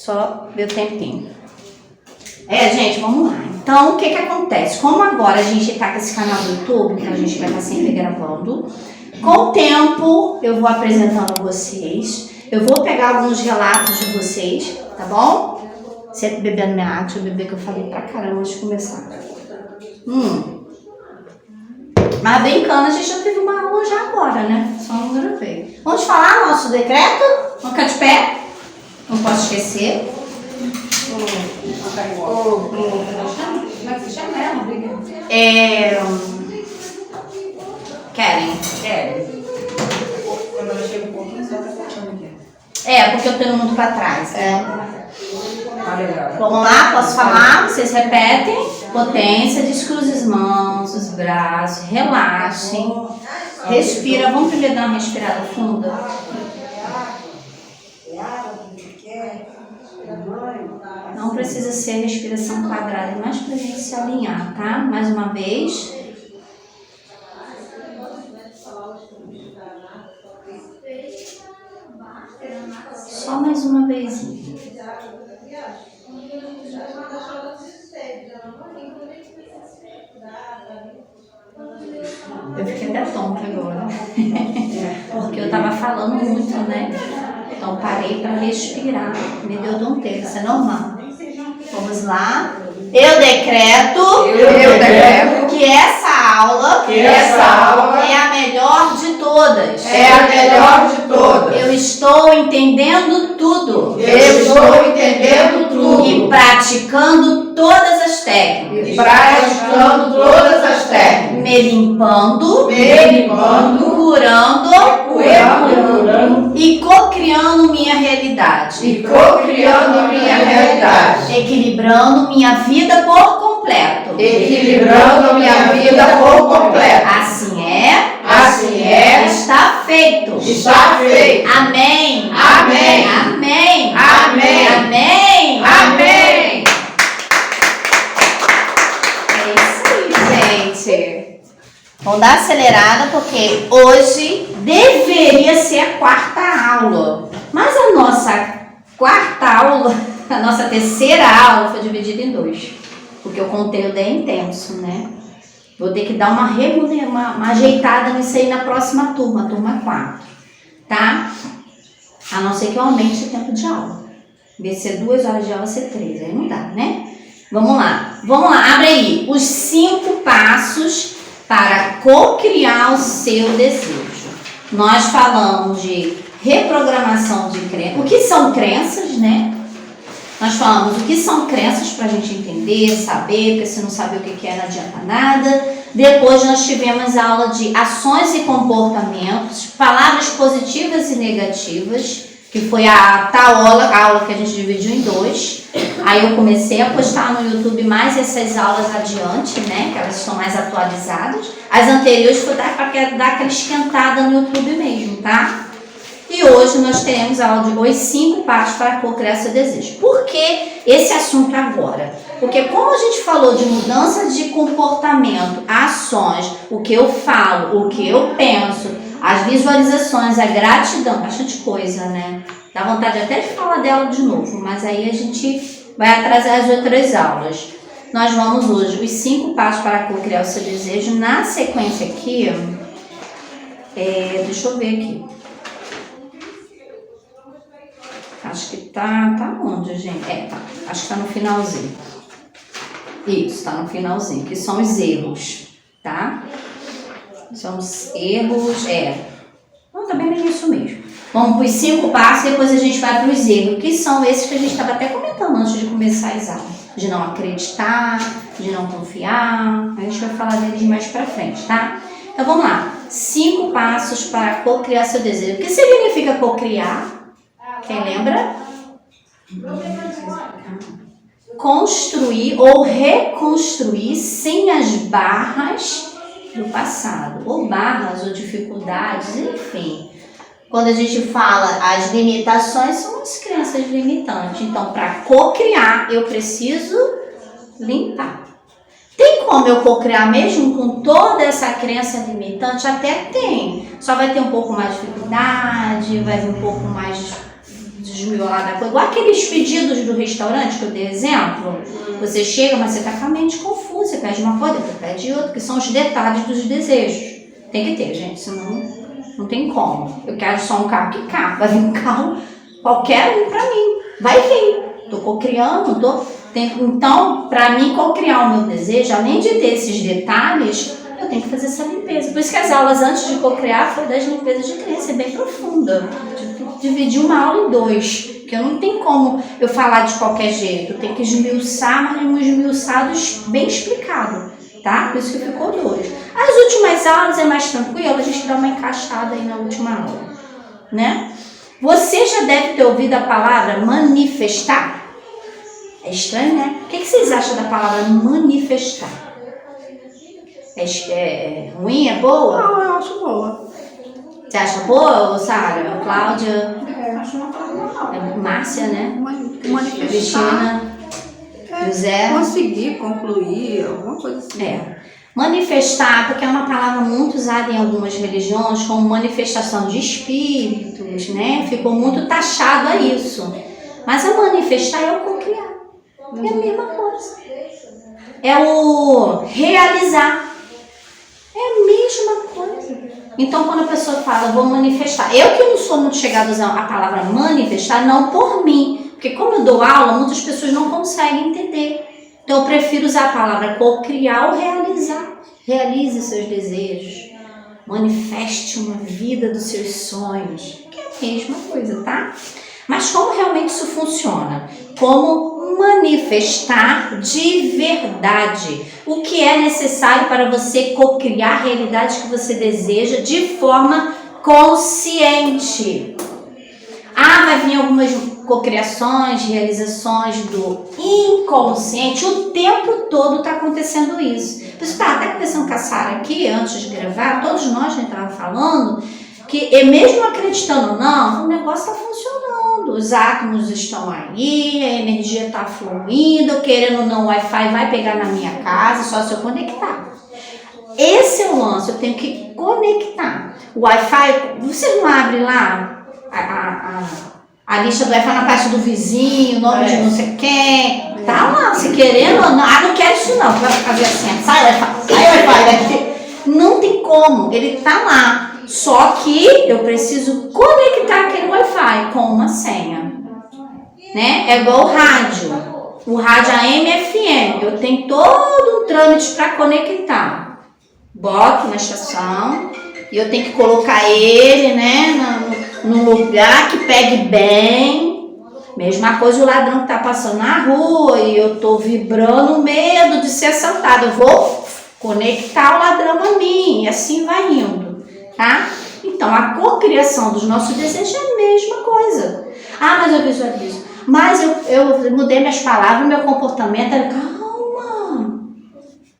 Só ver o tempinho. Gente, vamos lá. Então, o que acontece? Como agora a gente tá com esse canal do YouTube, então a gente vai estar sempre gravando. Com o tempo, eu vou apresentando vocês. Eu vou pegar alguns relatos de vocês, tá bom? Sempre bebendo minha água, deixa eu beber que eu falei pra caramba antes de começar. Mas brincando, a gente já teve uma aula já agora, né? Só não gravei. Vamos falar nosso decreto? Vamos ficar de pé? Não posso esquecer. Como é que se chama ela? Karen. Quando ela chega um pouquinho, só tá cortando aqui. Porque eu tô indo muito pra trás. Legal. Vamos lá, posso falar? Vocês repetem. Potência, descruze as mãos, os braços, relaxem. Respira. Vamos primeiro dar uma respirada funda. Não precisa ser respiração quadrada, é mais pra gente se alinhar, tá? Mais uma vez. Só mais uma vez. Eu fiquei até tonta agora. Porque eu tava falando muito, né? Então parei para respirar. Me deu tonteira, isso é normal. Vamos lá. Eu decreto que essa aula é a melhor de todas. Eu estou entendendo tudo. E praticando todas as técnicas. Me limpando, curando e co-criando minha realidade. Equilibrando minha vida por completo. Assim é. Está feito. Amém. É isso aí, gente. Vamos dar acelerada porque hoje deveria ser a quarta aula. Mas a nossa quarta aula, a nossa terceira aula foi dividida em 2. Porque o conteúdo é intenso, né? Vou ter que dar uma ajeitada nisso aí na próxima turma 4. Tá? A não ser que eu aumente o tempo de aula. Em vez de ser 2 horas de aula, ser 3. Aí não dá, né? Vamos lá, abre aí. Os 5 passos para co-criar o seu desejo. Nós falamos de reprogramação de crenças. O que são crenças, né? Nós falamos o que são crenças para a gente entender, saber, porque se não saber o que é, não adianta nada. Depois nós tivemos a aula de ações e comportamentos, palavras positivas e negativas, que foi a aula que a gente dividiu em 2. Aí eu comecei a postar no YouTube mais essas aulas adiante, né? Que elas estão mais atualizadas. As anteriores foi para dar aquela esquentada no YouTube mesmo, tá? E hoje nós teremos a aula de os 5 passos para co-criar seu desejo. Por que esse assunto agora? Porque como a gente falou de mudança de comportamento, ações, o que eu falo, o que eu penso, as visualizações, a gratidão, bastante coisa, né? Dá vontade até de falar dela de novo, mas aí a gente vai atrasar as outras aulas. Nós vamos hoje os 5 passos para co-criar o seu desejo. Na sequência aqui, deixa eu ver aqui. Acho que tá onde, gente? Tá. Acho que tá no finalzinho. Isso, tá no finalzinho, que são os erros, tá? São os erros, não, tá bem no início mesmo. Vamos para os 5 passos e depois a gente vai para os erros, que são esses que a gente estava até comentando antes de começar as aulas. De não acreditar, de não confiar, a gente vai falar deles mais pra frente, tá? Então vamos lá, 5 passos para co-criar seu desejo. O que significa co-criar? Quem lembra? Construir ou reconstruir sem as barras do passado, ou barras ou dificuldades, enfim. Quando a gente fala as limitações, são as crenças limitantes. Então, para co-criar, eu preciso limpar. Tem como eu co-criar mesmo com toda essa crença limitante? Até tem. Só vai ter um pouco mais de dificuldade, vai ter um pouco mais de desmiolar da coisa. Igual aqueles pedidos do restaurante que eu dei exemplo. Você chega, mas você tá com a mente confusa. Você pede uma coisa, depois pede outra, que são os detalhes dos desejos. Tem que ter, gente, senão não tem como. Eu quero só um carro, que carro? Vai vir um carro, qualquer um pra mim. Vai vir. Tô cocriando, Então, para mim, cocriar o meu desejo, além de ter esses detalhes, eu tenho que fazer essa limpeza. Por isso que as aulas antes de cocriar foi das limpezas de criança, é bem profunda. Dividir uma aula em 2, porque não tem como eu falar de qualquer jeito. Eu tenho que esmiuçar, mas um esmiuçado bem explicado, tá? Por isso que ficou 2. As últimas aulas é mais tranquilo, a gente dá uma encaixada aí na última aula, né? Você já deve ter ouvido a palavra manifestar. É estranho, né? O que vocês acham da palavra manifestar? É ruim? É boa? Não, eu acho boa. Você acha boa, Sara? Cláudia? Acho uma palavra normal. Márcia, né? Manifestar. Cristina? José? Conseguir, concluir, alguma coisa assim. Manifestar, porque é uma palavra muito usada em algumas religiões como manifestação de espíritos, né? Ficou muito taxado a isso. Mas a manifestar é o cocriar. É a mesma coisa. É o realizar. É a mesma coisa. Então, quando a pessoa fala, vou manifestar. Eu que não sou muito chegada a usar a palavra manifestar, não por mim. Porque como eu dou aula, muitas pessoas não conseguem entender. Então, eu prefiro usar a palavra cocriar ou realizar. Realize seus desejos. Manifeste uma vida dos seus sonhos. Que é a mesma coisa, tá? Mas como realmente isso funciona? Como manifestar de verdade o que é necessário para você cocriar a realidade que você deseja de forma consciente. Vai vir algumas cocriações, realizações do inconsciente. O tempo todo está acontecendo isso. Por isso, até conversando com a Sara aqui, antes de gravar, todos nós já estávamos falando que, mesmo acreditando ou não, o negócio está funcionando. Os átomos estão aí, a energia está fluindo, querendo ou não, o Wi-Fi vai pegar na minha casa, só se eu conectar. Esse é o lance, eu tenho que conectar. O Wi-Fi, você não abre lá a lista do Wi-Fi na parte do vizinho, o nome de não sei quem, tá lá, se querendo ou não, não quero isso não, vai fazer assim, sai Wi-Fi daqui. Não tem como, ele tá lá. Só que eu preciso conectar aquele Wi-Fi com uma senha, né? É igual o rádio. O rádio AM e FM. Eu tenho todo um trâmite para conectar. Boto na estação e eu tenho que colocar ele, né, num lugar que pegue bem. Mesma coisa o ladrão que tá passando na rua e eu tô vibrando medo de ser assaltado. Eu vou conectar o ladrão a mim e assim vai indo. Tá? Então, a cocriação dos nossos desejos é a mesma coisa. Mas eu visualizo. Mas eu mudei minhas palavras, meu comportamento. Calma!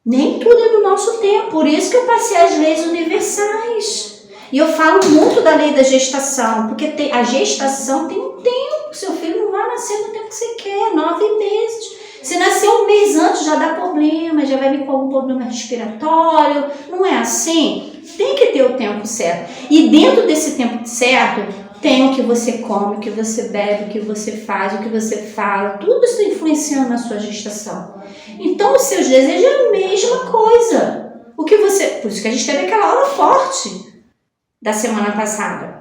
Nem tudo é no nosso tempo. Por isso que eu passei as leis universais. E eu falo muito da lei da gestação. Porque a gestação tem um tempo. Seu filho não vai nascer no tempo que você quer. 9 meses. Se nascer um mês antes já dá problema. Já vai vir com algum problema respiratório. Não é assim? Tem que ter o tempo certo. E dentro desse tempo certo, tem o que você come, o que você bebe, o que você faz, o que você fala. Tudo isso influenciando na sua gestação. Então, os seus desejos é a mesma coisa. Por isso que a gente teve aquela aula forte da semana passada.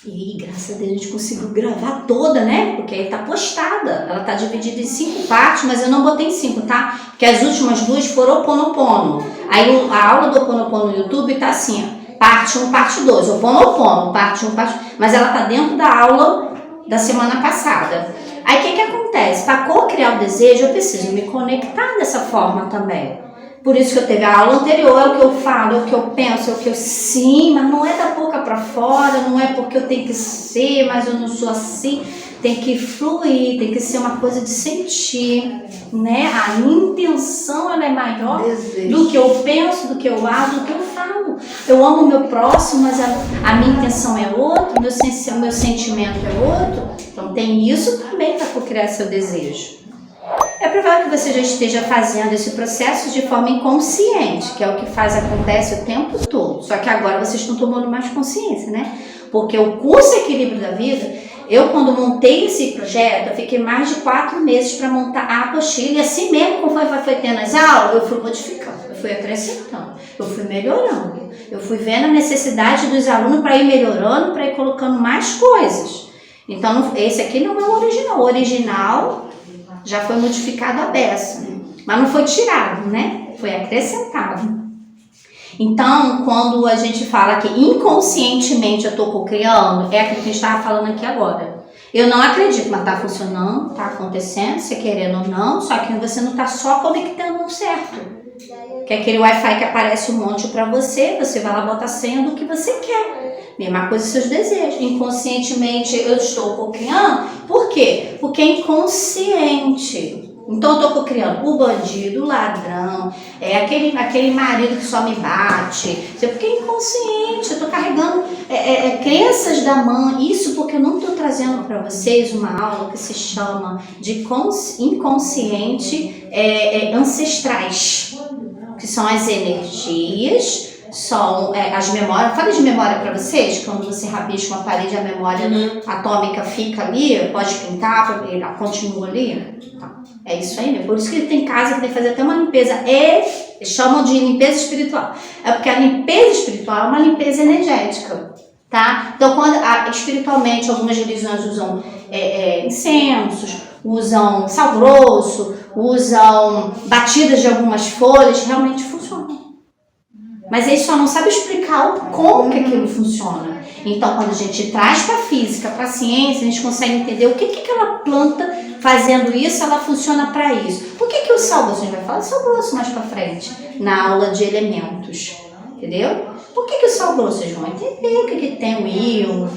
E graças a Deus a gente conseguiu gravar toda, né? Porque aí tá postada. Ela tá dividida em 5 partes, mas eu não botei em 5, tá? Porque as últimas 2 foram Ho'oponopono. Aí a aula do Ho'oponopono no YouTube tá assim, ó, parte 1, parte 2. Ho'oponopono, parte 1, parte 2. Mas ela tá dentro da aula da semana passada. Aí o que acontece? Para co-criar o desejo, eu preciso me conectar dessa forma também. Por isso que eu teve a aula anterior, é o que eu falo, é o que eu penso, é o que eu sim, mas não é da boca para fora, não é porque eu tenho que ser, mas eu não sou assim. Tem que fluir, tem que ser uma coisa de sentir, né? A intenção, ela é maior do que eu penso, do que eu acho, do que eu falo. Eu amo o meu próximo, mas a minha intenção é outra, o meu sentimento é outro. Então tem isso também para co-criar seu desejo. É provável que você já esteja fazendo esse processo de forma inconsciente, que é o que acontece o tempo todo. Só que agora vocês estão tomando mais consciência, né? Porque o curso Equilíbrio da Vida, Eu, quando montei esse projeto, eu fiquei mais de 4 meses para montar a apostila. E assim mesmo, conforme foi tendo as aulas, eu fui modificando, eu fui acrescentando, eu fui melhorando. Eu fui vendo a necessidade dos alunos para ir melhorando, para ir colocando mais coisas. Então, esse aqui não é o original. O original já foi modificado à beça, mas não foi tirado, né? Foi acrescentado. Então, quando a gente fala que inconscientemente eu estou cocriando, é aquilo que a gente estava falando aqui agora. Eu não acredito, mas está funcionando, está acontecendo, você querendo ou não, só que você não está só conectando certo. Que é aquele Wi-Fi que aparece um monte para você vai lá botar a senha do que você quer. Mesma coisa seus desejos. Inconscientemente eu estou cocriando, por quê? Porque é inconsciente. Então eu estou cocriando o bandido, o ladrão, aquele marido que só me bate. Porque é inconsciente, eu estou carregando crenças da mãe. Isso porque eu não estou trazendo para vocês uma aula que se chama de inconsciente ancestrais, que são as energias, são as memórias. Falei de memória para vocês, quando você rabisca uma parede, a memória atômica fica ali, pode pintar, ela continua ali. Tá. É isso aí mesmo. Por isso que ele tem casa que tem que fazer até uma limpeza. Eles chamam de limpeza espiritual. É porque a limpeza espiritual é uma limpeza energética. Tá? Então, quando espiritualmente algumas religiões usam incensos, usam sal grosso, usam batidas de algumas folhas, realmente funciona. Mas eles só não sabem explicar como que aquilo funciona. Então, quando a gente traz para a física, para a ciência, a gente consegue entender o que aquela planta fazendo isso, ela funciona para isso. Por que o sal grosso? A gente vai falar de sal grosso mais para frente, na aula de elementos. Entendeu? Por que o sal grosso? Vocês vão entender o que tem o íon.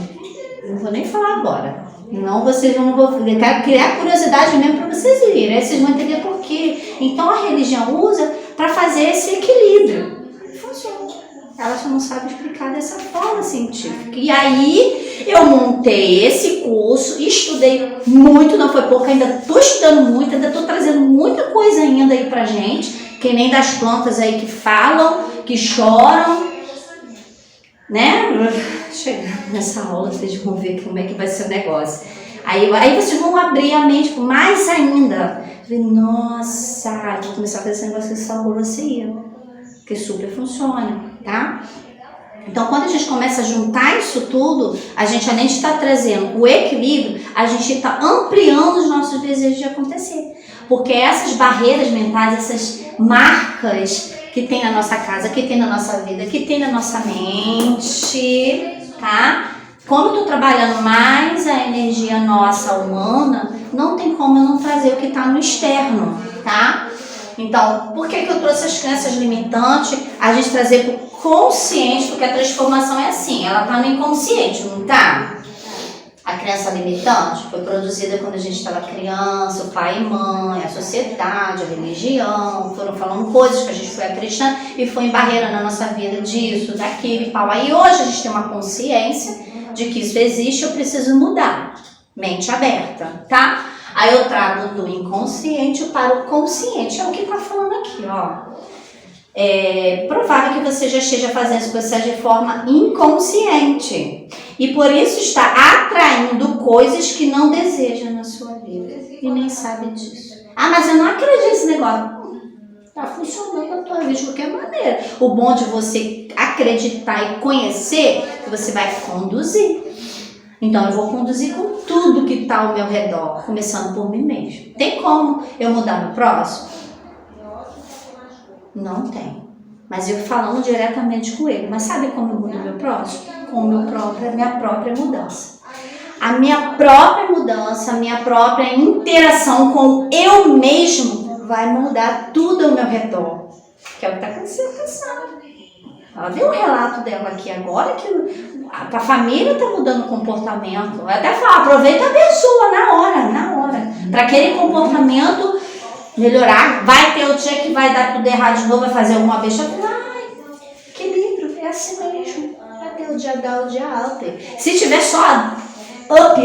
Não vou nem falar agora. Não, vocês não vão criar curiosidade mesmo para vocês irem. Aí vocês vão entender por quê. Então a religião usa para fazer esse equilíbrio. Funciona. Ela só não sabe explicar dessa forma científica. E aí eu montei esse curso, estudei muito, não foi pouco, ainda estou estudando muito, ainda estou trazendo muita coisa ainda aí pra gente, que nem das plantas aí que falam, que choram, né? Chegando nessa aula, vocês vão ver como é que vai ser o negócio. Aí vocês vão abrir a mente mais ainda. Nossa, vou começar a fazer esse negócio de salvolocia, que super funciona, tá? Então, quando a gente começa a juntar isso tudo, a gente, além de estar trazendo o equilíbrio, a gente está ampliando os nossos desejos de acontecer. Porque essas barreiras mentais, essas marcas que tem na nossa casa, que tem na nossa vida, que tem na nossa mente, tá? Como eu estou trabalhando mais a energia nossa humana, não tem como eu não trazer o que está no externo, tá? Então, por que eu trouxe as crenças limitantes? A gente trazer para o consciente, porque a transformação é assim, ela está no inconsciente, não está? A crença limitante foi produzida quando a gente estava criança, o pai e mãe, a sociedade, a religião, foram falando coisas que a gente foi acreditando e foi embarreirando na nossa vida disso, daquilo e tal. Aí hoje a gente tem uma consciência de que isso existe, eu preciso mudar. Mente aberta, tá? Aí eu trago do inconsciente para o consciente. É o que está falando aqui, ó. É provável que você já esteja fazendo esse processo de forma inconsciente. E por isso está atraindo coisas que não deseja na sua vida. E nem sabe disso. Ah, mas eu não acredito nesse negócio. Está funcionando na tua vida de qualquer maneira. O bom de você acreditar e conhecer é que você vai conduzir. Então eu vou conduzir com tudo que está ao meu redor, começando por mim mesmo. Tem como eu mudar no próximo? Não tem. Mas eu falando diretamente com ele. Mas sabe como eu mudo o meu próximo? Com a minha própria mudança. A minha própria mudança, a minha própria interação com eu mesmo vai mudar tudo ao meu redor. Que é o que está acontecendo com a Sara. Ela viu o relato dela aqui agora, que a família está mudando o comportamento. Eu até falo, aproveita e abençoa na hora. Para aquele comportamento melhorar. Vai ter o dia que vai dar tudo errado de novo, vai fazer alguma besteira. Ai, que livro, é assim mesmo. Vai ter o dia down, o dia alto. Se tiver só up.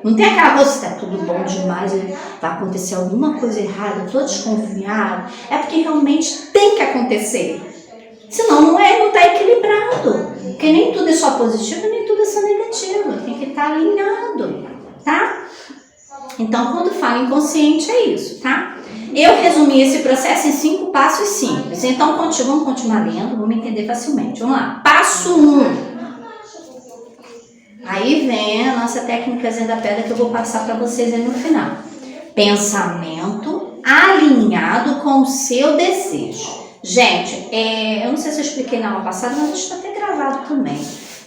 Não tem aquela coisa, está tudo bom demais, vai acontecer alguma coisa errada, estou desconfiado. É porque realmente tem que acontecer. Senão não está equilibrado. Porque nem tudo é só positivo, nem tudo é vibração negativa, tem que estar alinhado, tá? Então, quando falo inconsciente, é isso, tá? Eu resumi esse processo em 5 passos simples. Então, vamos continuar lendo, vamos entender facilmente. Vamos lá. Passo 1. Aí vem a nossa técnicazinha da pedra que eu vou passar para vocês aí no final. Pensamento alinhado com o seu desejo. Gente, eu não sei se eu expliquei na aula passada, mas isso está até gravado também.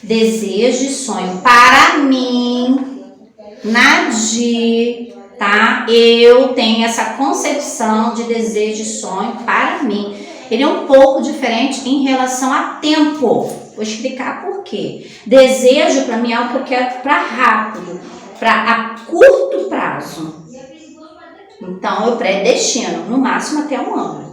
Desejo e sonho para mim, Nadir, tá? Eu tenho essa concepção de desejo e sonho para mim. Ele é um pouco diferente em relação a tempo. Vou explicar por quê. Desejo para mim é algo que eu quero para rápido, para a curto prazo. Então eu predestino, no máximo até 1 ano.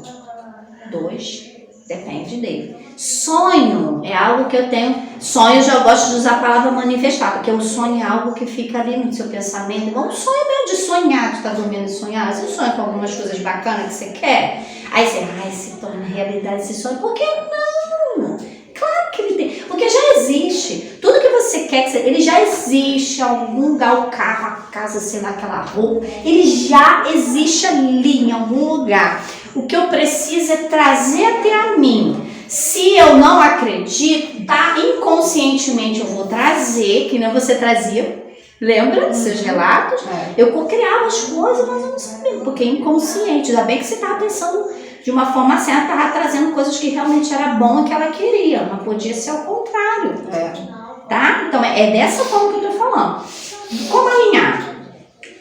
2, depende dele. Sonho é algo que eu tenho. Sonho, já gosto de usar a palavra manifestar, porque o sonho é algo que fica ali no seu pensamento. Igual um sonho mesmo de sonhar, tu tá dormindo e sonhar. Você sonha com algumas coisas bacanas que você quer. Aí você, se torna realidade esse sonho. Por que não? Claro que ele tem. Porque já existe. Tudo que você quer, ele já existe. Algum lugar, o carro, a casa, sei lá, aquela roupa. Ele já existe ali em algum lugar. O que eu preciso é trazer até a mim. Se eu não acredito, tá? Inconscientemente eu vou trazer, que nem você trazia. Lembra dos seus relatos? Eu co-criava as coisas, mas eu não sabia, porque é inconsciente. Ainda bem que você estava pensando de uma forma certa, estava trazendo coisas que realmente era bom e que ela queria, mas podia ser ao contrário. Tá? Então é dessa forma que eu estou falando. Como alinhar?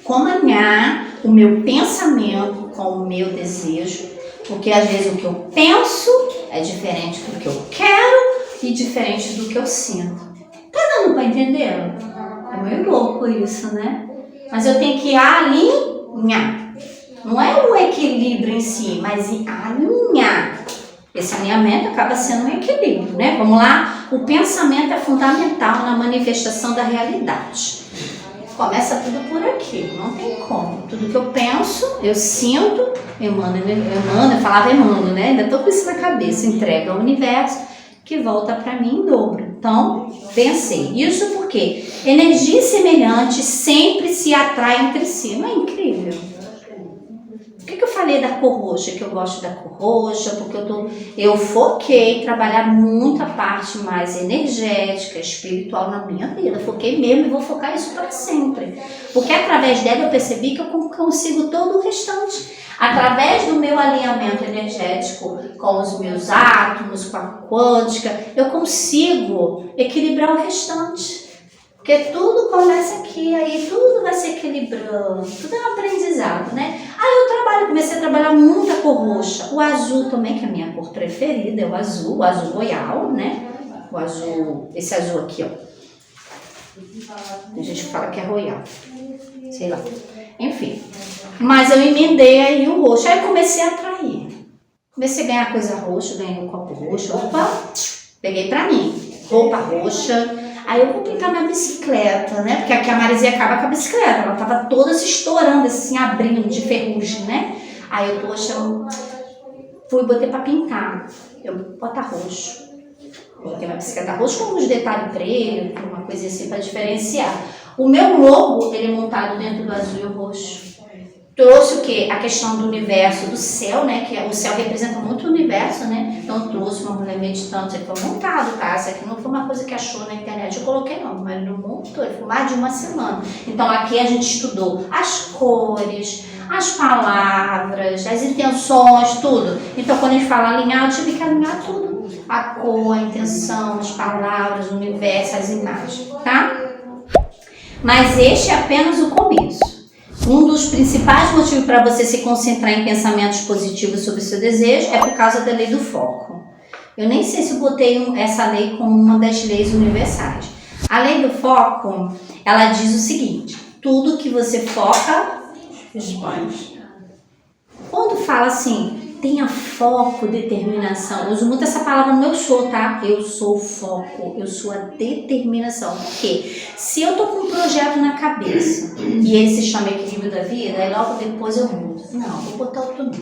Como alinhar o meu pensamento com o meu desejo? Porque às vezes o que eu penso é diferente do que eu quero e diferente do que eu sinto. Tá dando para entender? É meio louco isso, né? Mas eu tenho que alinhar. Não é o equilíbrio em si, mas alinhar. Esse alinhamento acaba sendo um equilíbrio, né? Vamos lá? O pensamento é fundamental na manifestação da realidade. Começa tudo por aqui, não tem como. Tudo que eu penso, eu sinto, emano, eu falava emano, né? Ainda tô com isso na cabeça, entrega ao universo, que volta para mim em dobro. Então, pensei. Isso porque energias semelhantes sempre se atraem entre si. Não é incrível? Por que eu falei da cor roxa? Que eu gosto da cor roxa, porque eu foquei em trabalhar muito a parte mais energética, espiritual na minha vida. Foquei mesmo e vou focar isso para sempre. Porque através dela eu percebi que eu consigo todo o restante. Através do meu alinhamento energético com os meus átomos, com a quântica, eu consigo equilibrar o restante. Porque tudo começa aqui, aí tudo vai se equilibrando, tudo é um aprendizado, né? Aí eu comecei a trabalhar muito a cor roxa, o azul também, que é a minha cor preferida, é o azul royal, né? O azul, esse azul aqui, ó. Tem gente que fala que é royal, sei lá. Enfim, mas eu emendei aí o roxo, aí eu comecei a atrair. Comecei a ganhar coisa roxa, ganhei um copo roxo, opa, peguei pra mim, roupa roxa. Aí eu vou pintar minha bicicleta, né? Porque aqui a Marizia acaba com a bicicleta. Ela tava toda se estourando, assim, abrindo de ferrugem, né? Aí eu, poxa, fui e botei pra pintar. Eu botar roxo. Botei uma bicicleta roxa com uns detalhes preto, uma coisa assim pra diferenciar. O meu logo, ele é montado dentro do azul e o roxo. Trouxe o quê? A questão do universo, do céu, né? Que o céu representa muito o universo, né? Então trouxe uma mulher meditante, ele foi montado, tá? Isso aqui não foi uma coisa que achou na internet, eu coloquei não, mas ele não montou, ele foi mais de uma semana. Então aqui a gente estudou as cores, as palavras, as intenções, tudo. Então quando a gente fala alinhar, eu tive que alinhar tudo. A cor, a intenção, as palavras, o universo, as imagens, tá? Mas este é apenas o começo. Um dos principais motivos para você se concentrar em pensamentos positivos sobre o seu desejo é por causa da lei do foco. Eu nem sei se eu botei essa lei como uma das leis universais. A lei do foco, ela diz o seguinte: tudo que você foca, expande. Quando fala assim, tenha foco, determinação, eu uso muito essa palavra no eu sou, tá? Eu sou o foco, eu sou a determinação. Por quê? Se eu tô com um projeto na cabeça e ele se chama equilíbrio da vida, aí logo depois eu mudo. Não, vou botar outro nome.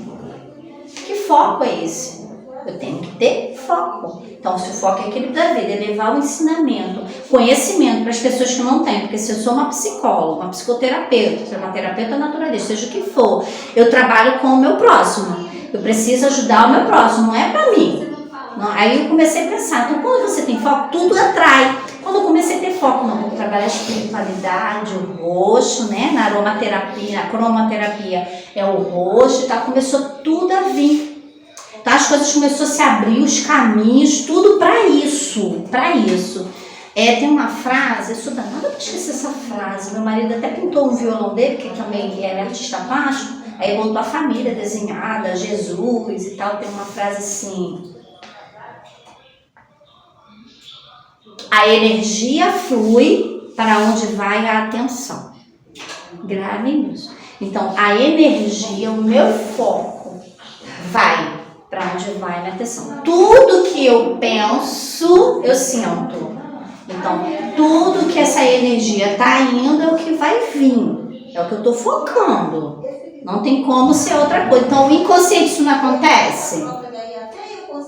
Que foco é esse? Eu tenho que ter foco. Então, se o foco é equilíbrio da vida, é levar o ensinamento, conhecimento para as pessoas que não têm. Porque se eu sou uma psicóloga, uma psicoterapeuta, se eu sou uma terapeuta naturalista, seja o que for, eu trabalho com o meu próximo. Eu preciso ajudar o meu próximo, não é para mim. Não, aí eu comecei a pensar, então quando você tem foco, tudo atrai. Quando eu comecei a ter foco, não, vou trabalhar a espiritualidade, o roxo, né? Na aromaterapia, na cromoterapia é o roxo e tal, começou tudo a vir. Então as coisas começaram a se abrir, os caminhos, tudo para isso, tem uma frase, eu sou danada para esquecer essa frase, meu marido até pintou um violão dele, que também é artista plástico, aí botou a família desenhada, Jesus e tal, tem uma frase assim... A energia flui para onde vai a atenção. Grave nisso. Então, a energia, o meu foco, vai para onde vai a minha atenção. Tudo que eu penso, eu sinto. Então, tudo que essa energia está indo é o que vai vir. É o que eu estou focando. Não tem como ser outra coisa. Então, inconsciente isso não acontece?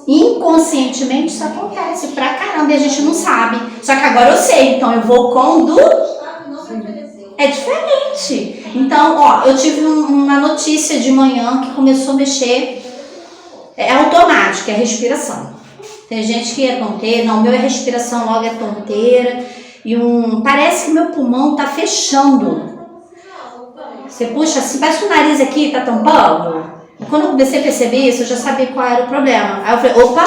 Inconscientemente isso acontece pra caramba e a gente não sabe. Só que agora eu sei, então eu vou com o do... É diferente. Então, eu tive uma notícia de manhã que começou a mexer. É automático, é respiração. Tem gente que é tonteira, não, o meu é respiração, logo é tonteira. E parece que meu pulmão tá fechando. Você puxa assim, parece que o nariz aqui tá tampando. Quando eu comecei a perceber isso, eu já sabia qual era o problema. Aí eu falei, opa,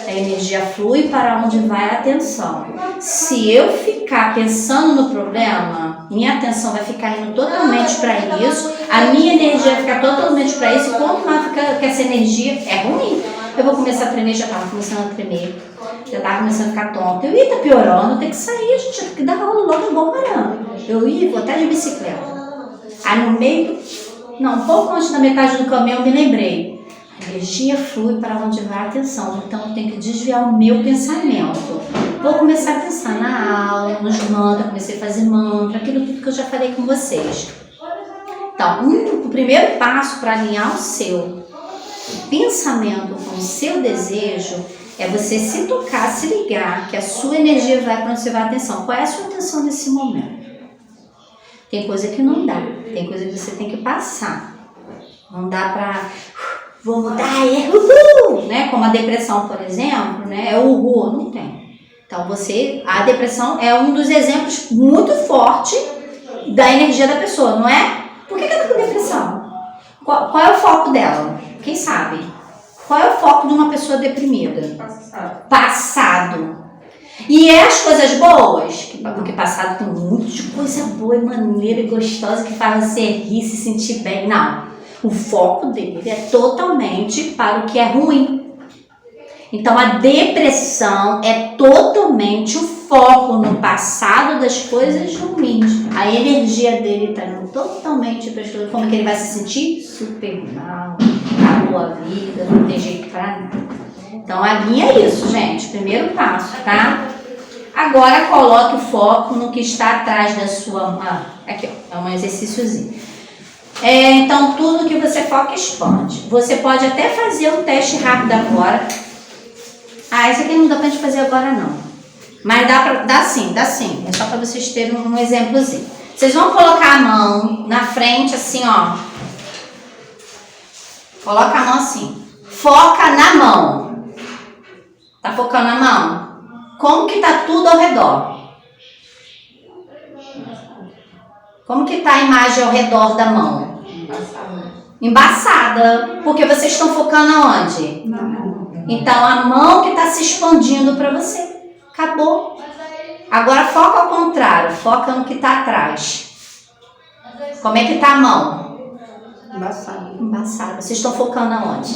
a energia flui para onde vai a atenção. Se eu ficar pensando no problema, minha atenção vai ficar indo totalmente para isso, a minha energia vai ficar totalmente para isso, e quanto mais fica que essa energia é ruim, eu vou começar a tremer, já estava começando a tremer, já estava começando a ficar tonta. Eu ia tá piorando, eu tenho que sair, gente, eu tenho que dar aula logo agora. Eu ia, vou até de bicicleta. Aí no meio... Não, um pouco antes da metade do caminho eu me lembrei. A energia flui para onde vai a atenção. Então eu tenho que desviar o meu pensamento. Vou começar a pensar na aula, nos mantras, comecei a fazer mantra, aquilo tudo que eu já falei com vocês. Então, o primeiro passo para alinhar o seu pensamento com o seu desejo é você se tocar, se ligar, que a sua energia vai para onde você vai a atenção. Qual é a sua atenção nesse momento? Tem coisa que não dá, tem coisa que você tem que passar. Não dá pra, vou mudar, né? Como a depressão, por exemplo, né? É o não tem. Então a depressão é um dos exemplos muito forte da energia da pessoa, não é? Por que ela tá com depressão? Qual é o foco dela? Quem sabe? Qual é o foco de uma pessoa deprimida? Passado. E é as coisas boas, porque passado tem um monte de coisa boa e maneira e gostosa que faz você rir, se sentir bem. Não, o foco dele é totalmente para o que é ruim. Então a depressão é totalmente o foco no passado das coisas ruins. A energia dele está indo totalmente para as coisas, como que ele vai se sentir? Super mal, acabou a vida, não tem jeito para nada. Então, alinha isso, gente. Primeiro passo, tá? Agora, coloque o foco no que está atrás da sua... aqui, ó. É um exercíciozinho. Então, tudo que você foca, expande. Você pode até fazer um teste rápido agora. Esse aqui não dá pra gente fazer agora, não. Mas dá sim. É só para vocês terem um exemplozinho. Vocês vão colocar a mão na frente, assim, ó. Coloca a mão assim. Foca na mão. Tá focando na mão? Como que tá tudo ao redor? Como que tá a imagem ao redor da mão? Embaçada. Porque vocês estão focando aonde? Então a mão que tá se expandindo para você. Acabou. Agora foca ao contrário. Foca no que tá atrás. Como é que tá a mão? Embaçada. Vocês estão focando aonde?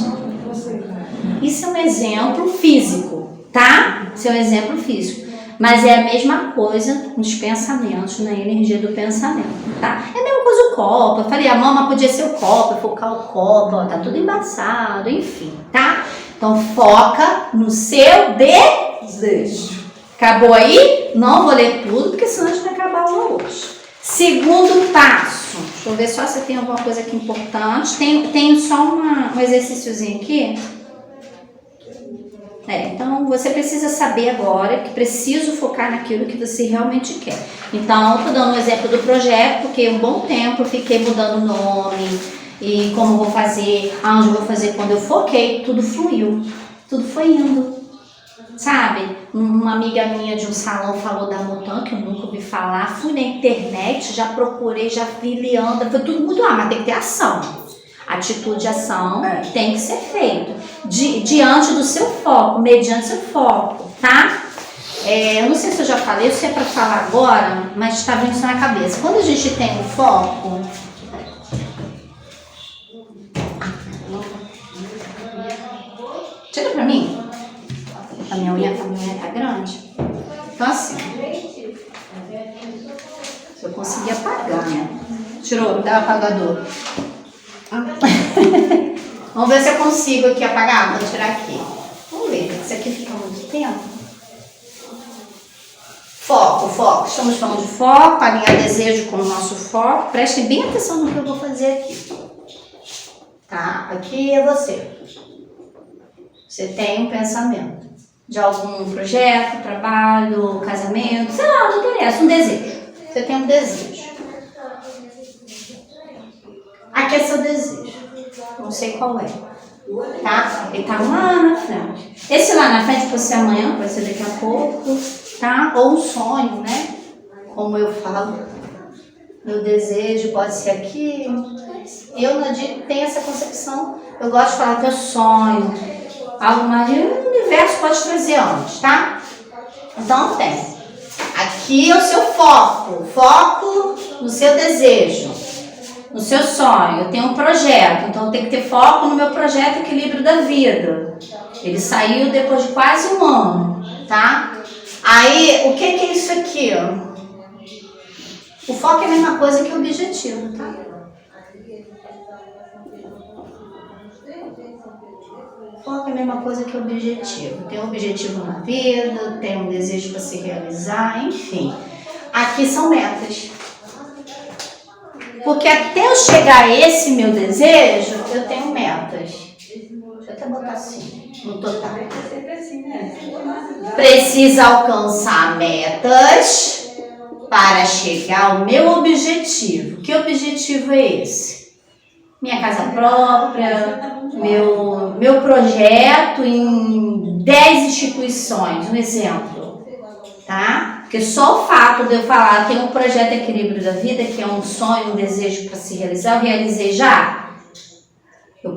Isso é um exemplo físico, tá? Isso é um exemplo físico. Mas é a mesma coisa nos pensamentos, na energia do pensamento, tá? É a mesma coisa o copo. Eu falei, a mama podia ser o copo, focar o copo, ó, tá tudo embaçado, enfim, tá? Então foca no seu desejo. Acabou aí? Não vou ler tudo, porque senão a gente vai acabar hoje. Segundo passo. Deixa eu ver só se tem alguma coisa aqui importante. Tem só um exercíciozinho aqui. Então você precisa saber agora que preciso focar naquilo que você realmente quer. Então, estou dando um exemplo do projeto, porque um bom tempo eu fiquei mudando o nome e como vou fazer, aonde eu vou fazer, quando eu foquei, tudo fluiu, tudo foi indo. Sabe? Uma amiga minha de um salão falou da Mutan, que eu nunca ouvi falar, fui na internet, já procurei, já vi Leandra, foi tudo muito mas tem que ter ação. Atitude e ação tem que ser feito diante do seu foco, mediante seu foco, tá? Eu não sei se eu já falei, se é para falar agora, mas está vindo isso na cabeça. Quando a gente tem um foco, tira pra mim. A minha unha tá grande. Então assim, se eu conseguir apagar, né? Tirou, dá apagador. Vamos ver se eu consigo aqui apagar. Vou tirar aqui. Vamos ver, isso aqui fica muito tempo. Foco. Estamos falando de foco, alinhar desejo com o nosso foco. Prestem bem atenção no que eu vou fazer aqui. Tá? Aqui é você. Você tem um pensamento de algum projeto, trabalho, casamento, sei lá, não interessa, um desejo. Você tem um desejo. Aqui é seu desejo. Não sei qual é. Tá? Ele tá lá na frente. Esse lá na frente pode ser amanhã, pode ser daqui a pouco, tá? Ou um sonho, né? Como eu falo. Meu desejo pode ser aqui. Eu não tenho essa concepção. Eu gosto de falar que eu sonho. Algo mais, o universo pode trazer antes, tá? Então tem. Aqui é o seu foco. Foco no seu desejo. No seu sonho. Eu tenho um projeto, então eu tenho que ter foco no meu projeto Equilíbrio da Vida. Ele saiu depois de quase um ano, tá? Aí, o que é isso aqui? O foco é a mesma coisa que o objetivo, tá? O foco é a mesma coisa que o objetivo. Tem um objetivo na vida, tem um desejo para se realizar, enfim. Aqui são metas. Porque até eu chegar a esse meu desejo, eu tenho metas. Deixa eu até botar assim, no total. Precisa alcançar metas para chegar ao meu objetivo. Que objetivo é esse? Minha casa própria, meu projeto em 10 instituições, um exemplo, tá? Porque só o fato de eu falar, tem um projeto Equilíbrio da Vida, que é um sonho, um desejo para se realizar, eu realizei já. Eu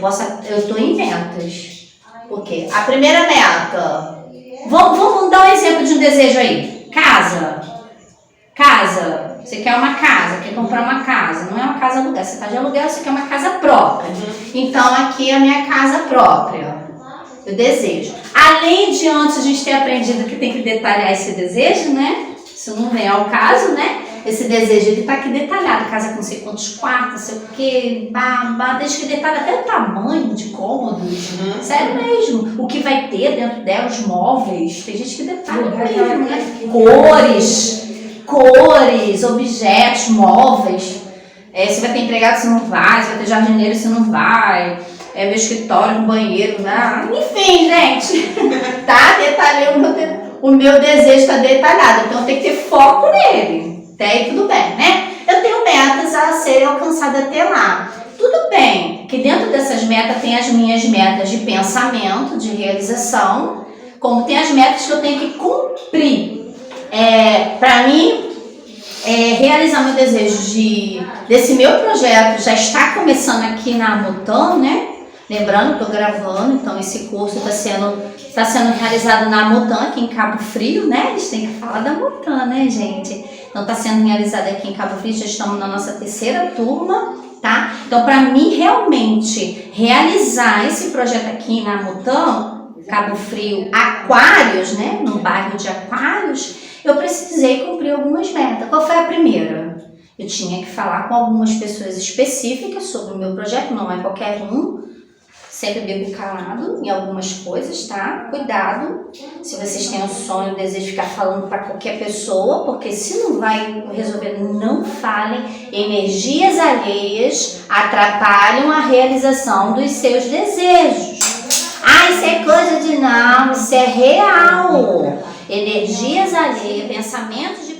estou em metas. Por quê? A primeira meta, vamos dar um exemplo de um desejo aí. Casa. Você quer uma casa, quer comprar uma casa. Não é uma casa aluguel, você está de aluguel, você quer uma casa própria. Então aqui é a minha casa própria. Eu desejo. Além de antes a gente ter aprendido que tem que detalhar esse desejo, né? Isso não vem ao caso, né? Esse desejo, ele tá aqui detalhado. Casa com não sei quantos quartos, sei o quê, desde que detalha até o tamanho de cômodos. Sério mesmo. O que vai ter dentro dela, os móveis. Tem gente que detalha mesmo, né? Cores, objetos, móveis. Você vai ter empregado, você não vai. Você vai ter jardineiro, você não vai. Meu escritório, um banheiro, né? Enfim, gente. Tá? Detalhei o meu desejo, está detalhado. Então eu tenho que ter foco nele. Até aí tudo bem, né? Eu tenho metas a serem alcançadas até lá. Tudo bem que dentro dessas metas tem as minhas metas de pensamento, de realização, como tem as metas que eu tenho que cumprir. Para mim, realizar meu desejo desse meu projeto já está começando aqui na Mutan, né? Lembrando que eu estou gravando, então esse curso está sendo realizado na Mutan, aqui em Cabo Frio, né? Eles têm que falar da Mutan, né, gente? Então está sendo realizado aqui em Cabo Frio, já estamos na nossa 3ª turma, tá? Então, para mim realmente realizar esse projeto aqui na Mutan, Cabo Frio Aquários, né? No bairro de Aquários, eu precisei cumprir algumas metas. Qual foi a primeira? Eu tinha que falar com algumas pessoas específicas sobre o meu projeto, não é qualquer um. Sempre bebo calado em algumas coisas, tá? Cuidado, se vocês têm um sonho, desejo de ficar falando para qualquer pessoa, porque se não vai resolver, não falem. Energias alheias atrapalham a realização dos seus desejos. Ah, isso é coisa de não, isso é real. Energias alheias, pensamentos